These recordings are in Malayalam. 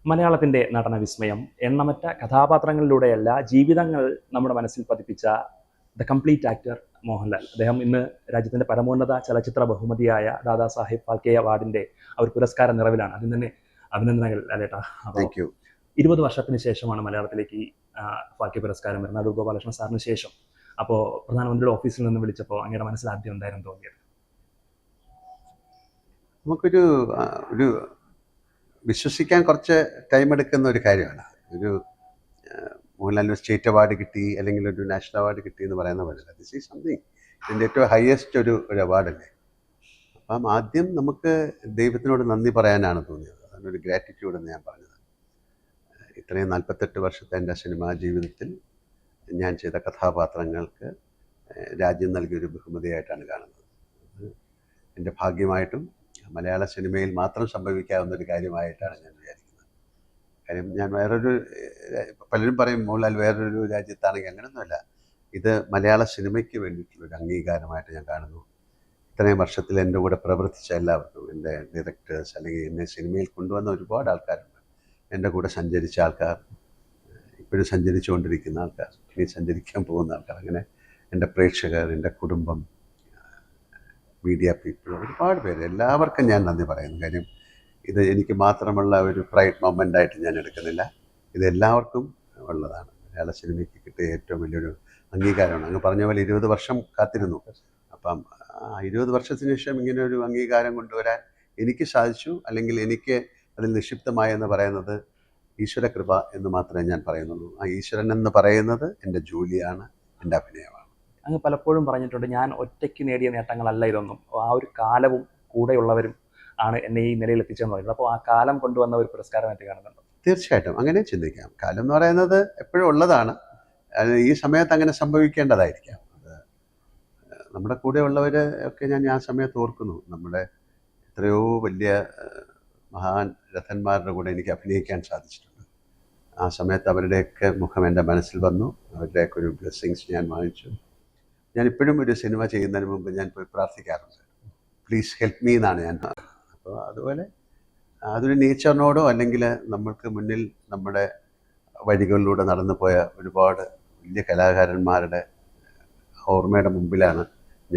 മലയാളത്തിൻ്റെ നടന വിസ്മയം എണ്ണമറ്റ കഥാപാത്രങ്ങളിലൂടെയല്ല ജീവിതങ്ങൾ നമ്മുടെ മനസ്സിൽ പതിപ്പിച്ച ദ കംപ്ലീറ്റ് ആക്ടർ മോഹൻലാൽ. അദ്ദേഹം ഇന്ന് രാജ്യത്തിൻ്റെ പരമോന്നത ചലച്ചിത്ര ബഹുമതിയായ ദാദാസാഹിബ് ഫാൽക്കെ അവാർഡിൻ്റെ ഒരു പുരസ്കാര നിറവിലാണ്. അതിന് തന്നെ അഭിനന്ദനങ്ങൾ ലാലേട്ടാ. അപ്പോൾ 20 വർഷത്തിന് ശേഷമാണ് മലയാളത്തിലേക്ക് ഫാൽക്കെ പുരസ്കാരം വരുന്നത്, അടൂർ ഗോപാലകൃഷ്ണൻ സാറിന് ശേഷം. അപ്പോൾ പ്രധാനമന്ത്രിയുടെ ഓഫീസിൽ നിന്ന് വിളിച്ചപ്പോൾ അങ്ങയുടെ മനസ്സിൽ ആദ്യം എന്തായിരുന്നു തോന്നിയത്? നമുക്കൊരു ഒരു വിശ്വസിക്കാൻ കുറച്ച് ടൈം എടുക്കുന്ന ഒരു കാര്യമാണ്. ഒരു മോഹൻലാലിന് സ്റ്റേറ്റ് അവാർഡ് കിട്ടി അല്ലെങ്കിൽ ഒരു നാഷണൽ അവാർഡ് കിട്ടി എന്ന് പറയുന്ന പോലെ ദിസ് ഈസ് സംതിങ്, ഇതിൻ്റെ ഏറ്റവും ഹയസ്റ്റ് ഒരു അവാർഡല്ലേ. അപ്പം ആദ്യം നമുക്ക് ദൈവത്തിനോട് നന്ദി പറയാനാണ് തോന്നിയത്. അതിനൊരു ഗ്രാറ്റിറ്റ്യൂഡ് എന്ന് ഞാൻ പറഞ്ഞത്. ഇത്രയും 48 വർഷത്തെ എൻ്റെ സിനിമാ ജീവിതത്തിൽ ഞാൻ ചെയ്ത കഥാപാത്രങ്ങൾക്ക് രാജ്യം നൽകിയൊരു ബഹുമതിയായിട്ടാണ് കാണുന്നത്. എൻ്റെ ഭാഗ്യമായിട്ടും മലയാള സിനിമയിൽ മാത്രം സംഭവിക്കാവുന്ന ഒരു കാര്യമായിട്ടാണ് ഞാൻ വിചാരിക്കുന്നത്. കാര്യം ഞാൻ പലരും പറയും മോഹൻലാൽ വേറൊരു രാജ്യത്താണെങ്കിൽ, അങ്ങനെയൊന്നുമല്ല. ഇത് മലയാള സിനിമയ്ക്ക് വേണ്ടിയിട്ടുള്ളൊരു അംഗീകാരമായിട്ട് ഞാൻ കാണുന്നു. ഇത്രയും വർഷത്തിൽ എൻ്റെ കൂടെ പ്രവർത്തിച്ച എല്ലാവർക്കും, എൻ്റെ ഡയറക്ടേഴ്സ് അല്ലെങ്കിൽ എന്നെ സിനിമയിൽ കൊണ്ടുവന്ന ഒരുപാട് ആൾക്കാരുണ്ട്. എൻ്റെ കൂടെ സഞ്ചരിച്ച ആൾക്കാർ, ഇപ്പോഴും സഞ്ചരിച്ചുകൊണ്ടിരിക്കുന്ന ആൾക്കാർ, ഇനി സഞ്ചരിക്കാൻ പോകുന്ന ആൾക്കാർ, അങ്ങനെ എൻ്റെ പ്രേക്ഷകർ, എൻ്റെ കുടുംബം, മീഡിയ പീപ്പിൾ, ഒരുപാട് പേര്, എല്ലാവർക്കും ഞാൻ നന്ദി പറയുന്നു. കാര്യം ഇത് എനിക്ക് മാത്രമുള്ള ഒരു പ്രൈഡ് മൊമെൻ്റായിട്ട് ഞാൻ എടുക്കുന്നില്ല. ഇത് എല്ലാവർക്കും ഉള്ളതാണ്. മലയാള സിനിമയ്ക്ക് കിട്ടിയ ഏറ്റവും വലിയൊരു അംഗീകാരമാണ്. അങ്ങ് പറഞ്ഞ പോലെ 20 വർഷം കാത്തിരുന്നു. അപ്പം 20 വർഷത്തിന് ശേഷം ഇങ്ങനെ ഒരു അംഗീകാരം കൊണ്ടുവരാൻ എനിക്ക് സാധിച്ചു. അല്ലെങ്കിൽ എനിക്ക് അതിൽ നിക്ഷിപ്തമായെന്ന് പറയുന്നത് ഈശ്വരകൃപ എന്ന് മാത്രമേ ഞാൻ പറയുന്നുള്ളൂ. ആ ഈശ്വരൻ എന്ന് പറയുന്നത് എൻ്റെ ജോലിയാണ്, എൻ്റെ അഭിനയമാണ്. അങ്ങ് പലപ്പോഴും പറഞ്ഞിട്ടുണ്ട്, ഞാൻ ഒറ്റയ്ക്ക് നേടിയ നേട്ടങ്ങളല്ല ഇതൊന്നും, ആ ഒരു കാലവും കൂടെയുള്ളവരും ആണ് എന്നെ ഈ നിലയിൽ എത്തിച്ചെന്ന് പറയുന്നത്. അപ്പോൾ ആ കാലം കൊണ്ടുവന്ന ഒരു പുരസ്കാരമായിട്ട് കാണുന്നുണ്ടോ? തീർച്ചയായിട്ടും അങ്ങനെ ചിന്തിക്കാം. കാലം എന്ന് പറയുന്നത് എപ്പോഴും ഉള്ളതാണ്. ഈ സമയത്ത് അങ്ങനെ സംഭവിക്കേണ്ടതായിരിക്കാം. അത് നമ്മുടെ കൂടെയുള്ളവർ ഒക്കെ ഞാൻ ആ സമയത്ത് ഓർക്കുന്നു. നമ്മുടെ എത്രയോ വലിയ മഹാൻ രഥന്മാരുടെ കൂടെ എനിക്ക് അഭിനയിക്കാൻ സാധിച്ചിട്ടുണ്ട്. ആ സമയത്ത് അവരുടെയൊക്കെ മുഖം എൻ്റെ മനസ്സിൽ വന്നു. അവരുടെയൊക്കെ ഒരു ബ്ലെസ്സിങ്സ് ഞാൻ വാങ്ങിച്ചു. ഞാനിപ്പോഴും ഒരു സിനിമ ചെയ്യുന്നതിന് മുമ്പ് ഞാൻ പോയി പ്രാർത്ഥിക്കാറുണ്ട്, പ്ലീസ് ഹെൽപ്പ് മീ എന്നാണ് ഞാൻ. അപ്പോൾ അതുപോലെ അതൊരു നേച്ചറിനോടോ അല്ലെങ്കിൽ നമ്മൾക്ക് മുന്നിൽ നമ്മുടെ വഴികളിലൂടെ നടന്നു പോയ ഒരുപാട് വലിയ കലാകാരന്മാരുടെ ഓർമ്മയുടെ മുമ്പിലാണ്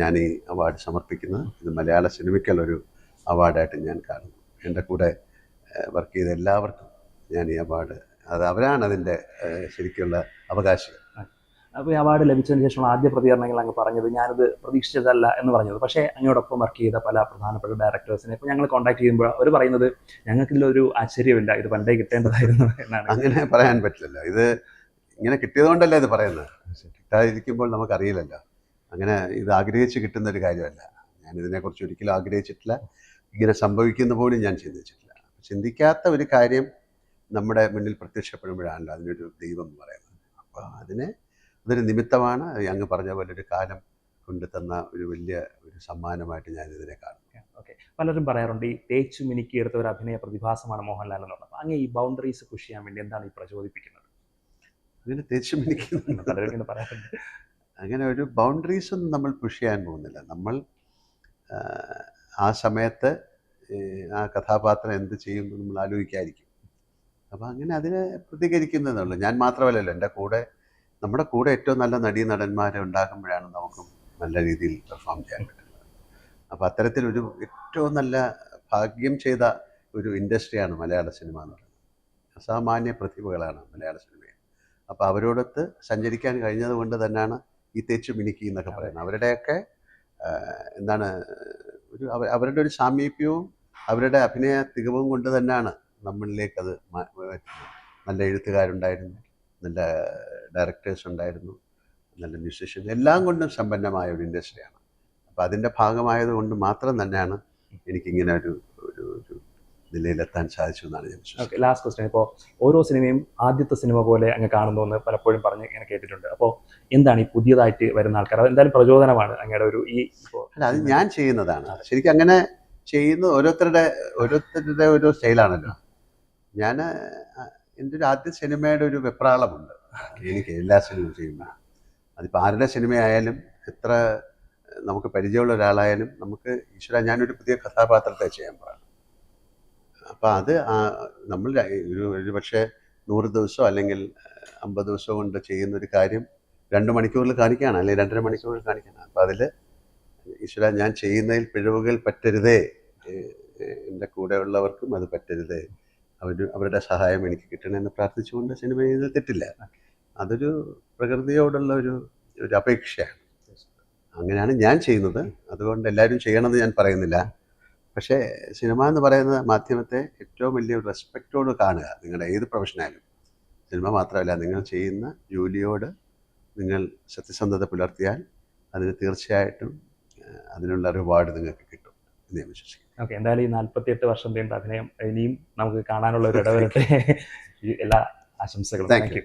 ഞാൻ ഈ അവാർഡ് സമർപ്പിക്കുന്നത്. ഇത് മലയാള സിനിമയ്ക്കുള്ളൊരു അവാർഡായിട്ട് ഞാൻ കാണുന്നു. എൻ്റെ കൂടെ വർക്ക് ചെയ്ത എല്ലാവർക്കും ഞാൻ ഈ അവാർഡ്, അവരാണ് അതിൻ്റെ ശരിക്കുള്ള അവകാശികൾ. അപ്പോൾ ഈ അവാർഡ് ലഭിച്ചതിന് ശേഷമുള്ള ആദ്യ പ്രതികരണങ്ങൾ അങ്ങ് പറഞ്ഞത്, ഞാനിത് പ്രതീക്ഷിച്ചതല്ല എന്ന് പറഞ്ഞത്. പക്ഷേ അങ്ങോടൊപ്പം വർക്ക് ചെയ്ത പല പ്രധാനപ്പെട്ട ഡയറക്ടേഴ്സിനെ ഇപ്പോൾ ഞങ്ങൾ കോൺടാക്ട് ചെയ്യുമ്പോൾ അവർ പറയുന്നത്, ഞങ്ങൾക്കിതിലൊരു ആശ്ചര്യമില്ല, ഇത് പണ്ടേ കിട്ടേണ്ടതായിരുന്നു എന്നാണ്. അങ്ങനെ പറയാൻ പറ്റില്ലല്ലോ. ഇത് ഇങ്ങനെ കിട്ടിയതുകൊണ്ടല്ലേ ഇത് പറയുന്നത്. കിട്ടാതിരിക്കുമ്പോൾ നമുക്കറിയില്ലല്ലോ. അങ്ങനെ ഇത് ആഗ്രഹിച്ച് കിട്ടുന്ന ഒരു കാര്യമല്ല. ഞാനിതിനെക്കുറിച്ച് ഒരിക്കലും ആഗ്രഹിച്ചിട്ടില്ല. ഇങ്ങനെ സംഭവിക്കുന്ന പോലും ഞാൻ ചിന്തിച്ചിട്ടില്ല. ചിന്തിക്കാത്ത ഒരു കാര്യം നമ്മുടെ മുന്നിൽ പ്രത്യക്ഷപ്പെടുമ്പോഴാണല്ലോ അതിനൊരു ദൈവം എന്ന് പറയുന്നത്. അപ്പോൾ അതൊരു നിമിത്തമാണ്. അങ്ങ് പറഞ്ഞ പോലെ ഒരു കാലം കൊണ്ടു തന്ന ഒരു വലിയ ഒരു സമ്മാനമായിട്ട് ഞാനിതിനെ കാണുന്നു. ഓക്കെ, പലരും പറയാറുണ്ട് ഈ തേച്ചു മിനുക്കിയെടുത്ത ഒരു അഭിനയ പ്രതിഭാസമാണ് മോഹൻലാൽ എന്നുള്ളത്. അപ്പോൾ അങ്ങ് ഈ ബൗണ്ടറീസ് പുഷ് ചെയ്യാൻ വേണ്ടി എന്താണ് ഈ പ്രചോദിപ്പിക്കുന്നത്? അങ്ങനെ തേച്ചു മിനുക്കുന്നു പലരും ഇങ്ങനെ പറയാറുണ്ട്. അങ്ങനെ ഒരു ബൗണ്ടറീസ് ഒന്നും നമ്മൾ പുഷ് ചെയ്യാൻ പോകുന്നില്ല. നമ്മൾ ആ സമയത്ത് ആ കഥാപാത്രം എന്ത് ചെയ്യുമെന്ന് നമ്മൾ ആലോചിക്കാതിരിക്കും. അപ്പോൾ അങ്ങനെ അതിനെ പ്രതികരിക്കുന്നതെന്നുള്ളൂ. ഞാൻ മാത്രമല്ലല്ലോ, എൻ്റെ കൂടെ നമ്മുടെ കൂടെ ഏറ്റവും നല്ല നടീനടന്മാരെ ഉണ്ടാകുമ്പോഴാണ് നമുക്കും നല്ല രീതിയിൽ പെർഫോം ചെയ്യാൻ പറ്റുന്നത്. അപ്പോൾ അത്തരത്തിലൊരു ഏറ്റവും നല്ല ഭാഗ്യം ചെയ്ത ഒരു ഇൻഡസ്ട്രിയാണ് മലയാള സിനിമ എന്ന് പറയുന്നത്. അസാമാന്യ പ്രതിഭകളാണ് മലയാള സിനിമയിൽ. അപ്പോൾ അവരോടൊത്ത് സഞ്ചരിക്കാൻ കഴിഞ്ഞത് കൊണ്ട് തന്നെയാണ് ഈ തേച്ചു മിനുക്കി എന്നൊക്കെ പറയുന്നത്. അവരുടെയൊക്കെ എന്താണ് അവരുടെ ഒരു സാമീപ്യവും അവരുടെ അഭിനയ തികവും കൊണ്ട് തന്നെയാണ് നമ്മളിലേക്കത് നല്ല എഴുത്തുകാരുണ്ടായിരുന്നു, നല്ല ഡയറക്ടേഴ്സ് ഉണ്ടായിരുന്നു, നല്ല മ്യൂസിഷ്യൻ, എല്ലാം കൊണ്ടും സമ്പന്നമായ ഒരു ഇൻഡസ്ട്രിയാണ്. അപ്പോൾ അതിൻ്റെ ഭാഗമായതുകൊണ്ട് മാത്രം തന്നെയാണ് എനിക്കിങ്ങനെ ഒരു നിലയിലെത്താൻ സാധിച്ചു എന്നാണ് ഞാൻ വിശ്വസിക്കുന്നത്. ലാസ്റ്റ് ക്വസ്റ്റ്യൻ, ഇപ്പോൾ ഓരോ സിനിമയും ആദ്യത്തെ സിനിമ പോലെ അങ്ങ് കാണുന്നു എന്ന് പലപ്പോഴും പറഞ്ഞ് ഇങ്ങനെ കേട്ടിട്ടുണ്ട്. അപ്പോൾ എന്താണ് ഈ പുതിയതായിട്ട് വരുന്ന ആൾക്കാർ? അതെന്തായാലും പ്രചോദനമാണ് അങ്ങയുടെ ഒരു അല്ല, അത് ഞാൻ ചെയ്യുന്നതാണ്. ശരിക്കും അങ്ങനെ ചെയ്യുന്ന ഓരോരുത്തരുടെ ഒരു സ്റ്റൈലാണല്ലോ. എൻ്റെ ഒരു ആദ്യ സിനിമയുടെ ഒരു വെപ്രാളമുണ്ട് എനിക്ക് എല്ലാ സിനിമയും ചെയ്യുമ്പോൾ. അതിപ്പോൾ ആരുടെ സിനിമയായാലും എത്ര നമുക്ക് പരിചയമുള്ള ഒരാളായാലും നമുക്ക് ഈശ്വര ഞാനൊരു പുതിയ കഥാപാത്രത്തെ ചെയ്യാൻ പാടില്ല. അപ്പോൾ അത് നമ്മൾ ഒരു പക്ഷേ 100 ദിവസമോ അല്ലെങ്കിൽ 50 ദിവസമോ കൊണ്ട് ചെയ്യുന്ന ഒരു കാര്യം 2 മണിക്കൂറിൽ കാണിക്കുകയാണ്, അല്ലെങ്കിൽ 2.5 മണിക്കൂറിൽ കാണിക്കുകയാണ്. അപ്പോൾ അതിൽ ഈശ്വര ഞാൻ ചെയ്യുന്നതിൽ പിഴവുകൾ പറ്റരുതേ, എൻ്റെ കൂടെയുള്ളവർക്കും അത് പറ്റരുതേ, അവരുടെ സഹായം എനിക്ക് കിട്ടണമെന്ന് പ്രാർത്ഥിച്ചുകൊണ്ട് സിനിമ ചെയ്യുന്നത് തെറ്റില്ല. അതൊരു പ്രകൃതിയോടുള്ള ഒരു അപേക്ഷയാണ്. അങ്ങനെയാണ് ഞാൻ ചെയ്യുന്നത്. അതുകൊണ്ട് എല്ലാവരും ചെയ്യണമെന്ന് ഞാൻ പറയുന്നില്ല. പക്ഷേ സിനിമ എന്ന് പറയുന്ന മാധ്യമത്തെ ഏറ്റവും വലിയ റെസ്പെക്റ്റോട് കാണുക. നിങ്ങളുടെ ഏത് പ്രൊഫഷനായാലും, സിനിമ മാത്രമല്ല, നിങ്ങൾ ചെയ്യുന്ന ജോലിയോട് നിങ്ങൾ സത്യസന്ധത പുലർത്തിയാൽ അതിന് തീർച്ചയായിട്ടും അതിനുള്ള റിവാർഡ് നിങ്ങൾക്ക് കിട്ടും എന്ന് ഞാൻ വിശ്വസിക്കുന്നു. ഓക്കെ, എന്തായാലും ഈ 48 വർഷം നീണ്ട അഭിനയം ഇനിയും നമുക്ക് കാണാനുള്ള ഒരു ഇടവരട്ടെ. എല്ലാ ആശംസകളും. Thank you.